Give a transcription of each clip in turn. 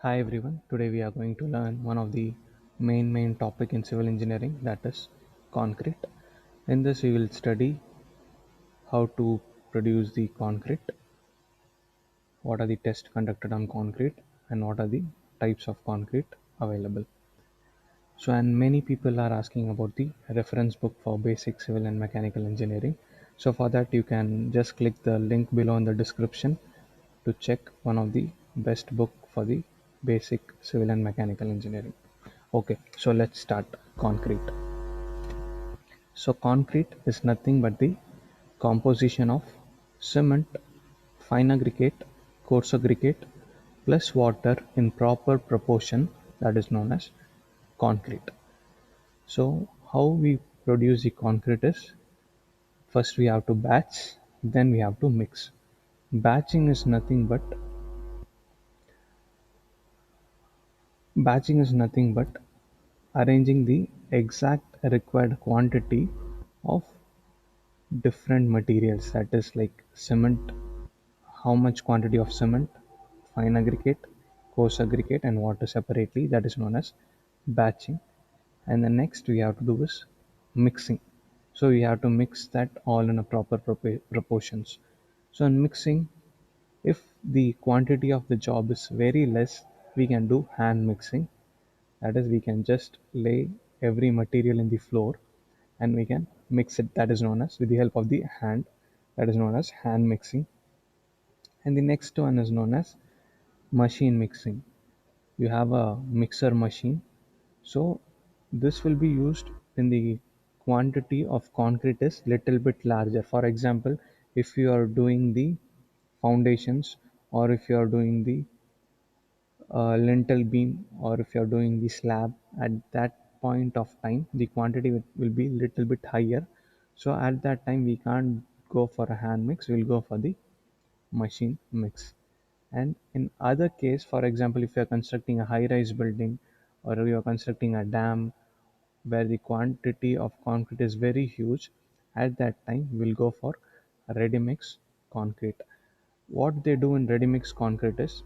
Hi everyone. Today we are going to learn one of the main topic in civil engineering, that is concrete. In this we will study how to produce the concrete, what are the tests conducted on concrete, and what are the types of concrete available. So and many people are asking about the reference book for basic civil and mechanical engineering. So for that you can just click the link below in the description to check one of the best book for the basic civil and mechanical engineering. Okay, so let's start concrete. So concrete is nothing but the composition of cement, fine aggregate, coarse aggregate plus water in proper proportion, that is known as concrete. So how we produce the concrete is, first we have to batch, then we have to mix. Batching is nothing but arranging the exact required quantity of different materials, that is like cement, how much quantity of cement, fine aggregate, coarse aggregate and water separately, that is known as batching. And the next we have to do is mixing. So we have to mix that all in a proper proportions. So in mixing, if the quantity of the job is very less, we can do hand mixing. That is, we can just lay every material in the floor and we can mix it. That is known as, with the help of the hand, that is known as hand mixing. And the next one is known as machine mixing. You have a mixer machine. So this will be used when the quantity of concrete is little bit larger. For example, if you are doing the foundations, or if you are doing the lintel beam, or if you're doing the slab, at that point of time the quantity will be little bit higher. So at that time we can't go for a hand mix, we'll go for the machine mix. And in other case, for example, if you're constructing a high rise building or you're constructing a dam where the quantity of concrete is very huge, at that time we'll go for ready mix concrete. What they do in ready mix concrete is,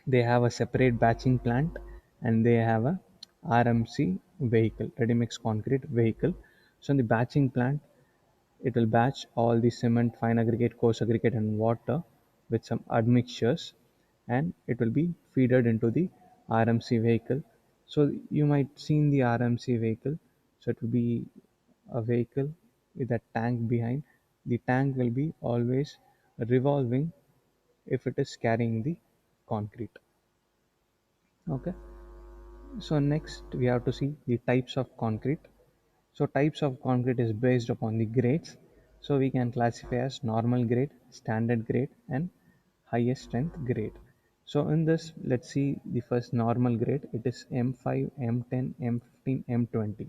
they have a separate batching plant and they have a RMC vehicle, ready mix concrete vehicle. So in the batching plant, it will batch all the cement, fine aggregate, coarse aggregate, and water with some admixtures, and it will be feeded into the RMC vehicle. So you might seen the RMC vehicle. So it will be a vehicle with a tank behind. The tank will be always revolving if it is carrying the concrete. Okay. So next we have to see the types of concrete. So types of concrete is based upon the grades. So we can classify as normal grade, standard grade and highest strength grade. So in this, let's see the first normal grade. It is M5, M10, M15, M20.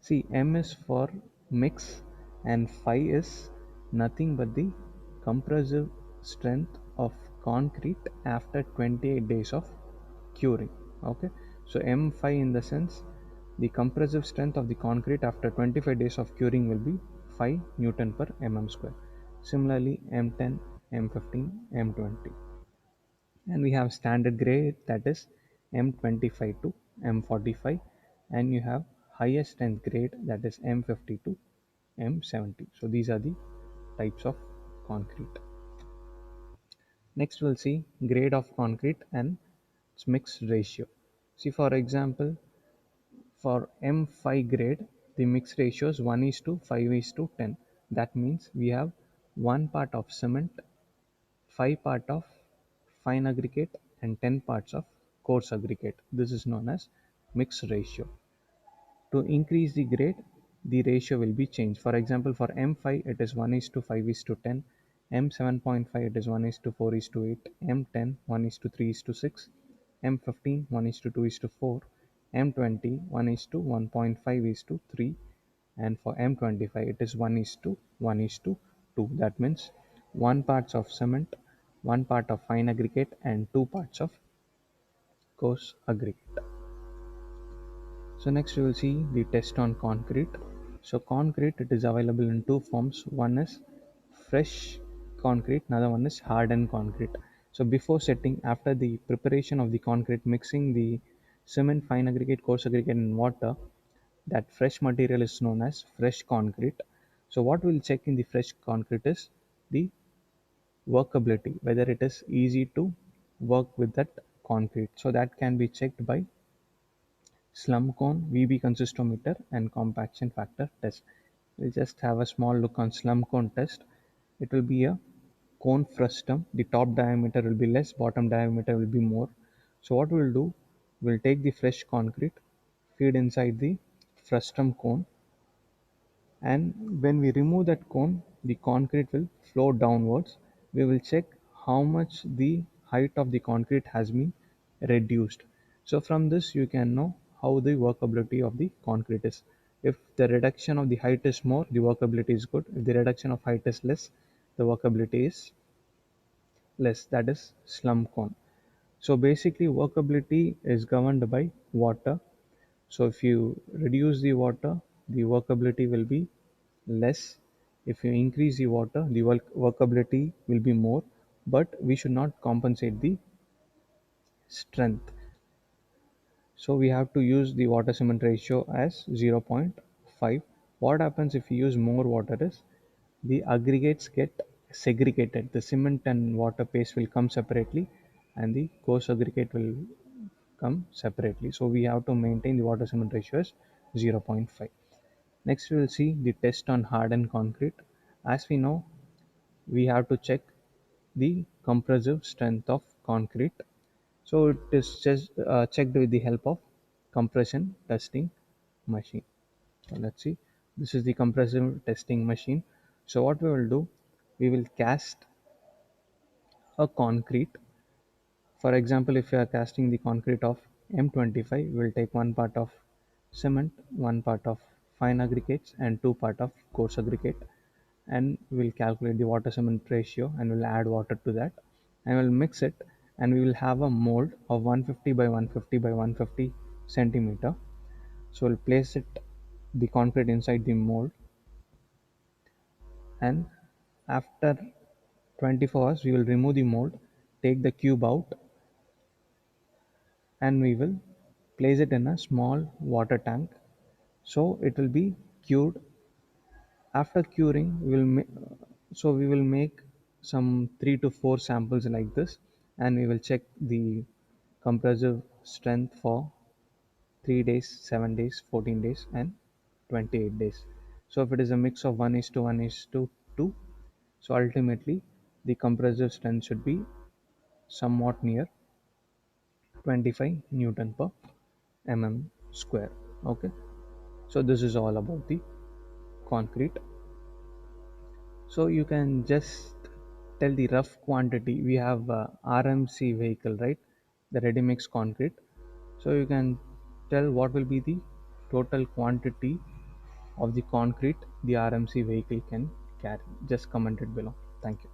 See, M is for mix and phi is nothing but the compressive strength of concrete after 28 days of curing. Okay, so M5 in the sense, the compressive strength of the concrete after 25 days of curing will be 5 Newton per mm square. Similarly, M10, M15, M20. And we have standard grade, that is M25 to M45, and you have highest strength grade, that is M50 to M70. So these are the types of concrete. Next we'll see grade of concrete and its mix ratio. See, for example, for M5 grade, the mix ratio is 1 is to 5 is to 10. That means we have 1 part of cement, 5 part of fine aggregate and 10 parts of coarse aggregate. This is known as mix ratio. To increase the grade, the ratio will be changed. For example, for M5 it is 1 is to 5 is to 10, M7.5 it is 1 is to 4 is to 8, M10 1 is to 3 is to 6, M15 1 is to 2 is to 4, M20 1 is to 1.5 is to 3, and for M25 it is 1 is to 1 is to 2. That means 1 parts of cement, 1 part of fine aggregate and 2 parts of coarse aggregate. So next we will see the test on concrete. So concrete, it is available in two forms. One is fresh concrete, another one is hardened concrete. So before setting, after the preparation of the concrete, mixing the cement, fine aggregate, coarse aggregate, and water, that fresh material is known as fresh concrete. So what we'll check in the fresh concrete is the workability, whether it is easy to work with that concrete. So that can be checked by slump cone, VB consistometer, and compaction factor test. We'll just have a small look on slump cone test. It will be a cone frustum. The top diameter will be less, bottom diameter will be more. So what we'll do, we'll take the fresh concrete, feed inside the frustum cone, and when we remove that cone, the concrete will flow downwards. We will check how much the height of the concrete has been reduced. So from this you can know how the workability of the concrete is. If the reduction of the height is more, the workability is good. If the reduction of height is less, the workability is less. That is slump cone. So basically workability is governed by water. So if you reduce the water, the workability will be less. If you increase the water, the workability will be more, but we should not compensate the strength. So we have to use the water cement ratio as 0.5. What happens if you use more water is the aggregates get segregated. The cement and water paste will come separately and the coarse aggregate will come separately. So we have to maintain the water cement ratio as 0.5. Next we will see the test on hardened concrete. As we know, we have to check the compressive strength of concrete. So it is just checked with the help of compression testing machine. So let's see. This is the compressive testing machine. So what we will do, we will cast a concrete. For example, if you are casting the concrete of M25, we will take one part of cement, one part of fine aggregates, and two part of coarse aggregate, and we'll calculate the water cement ratio and we'll add water to that and we'll mix it, and we will have a mold of 150 by 150 by 150 centimeter. So we'll place it the concrete inside the mold, and after 24 hours we will remove the mold, take the cube out, and we will place it in a small water tank. So it will be cured. After curing, we will make some 3 to 4 samples like this, and we will check the compressive strength for 3 days, 7 days, 14 days, and 28 days. So if it is a mix of 1 is to 1 is to 2, so ultimately the compressive strength should be somewhat near 25 Newton per mm square. Okay, so this is all about the concrete. So you can just tell the rough quantity. We have RMC vehicle, right? The ready mix concrete. So you can tell what will be the total quantity of the concrete the RMC vehicle can carry. Just comment it below. Thank you.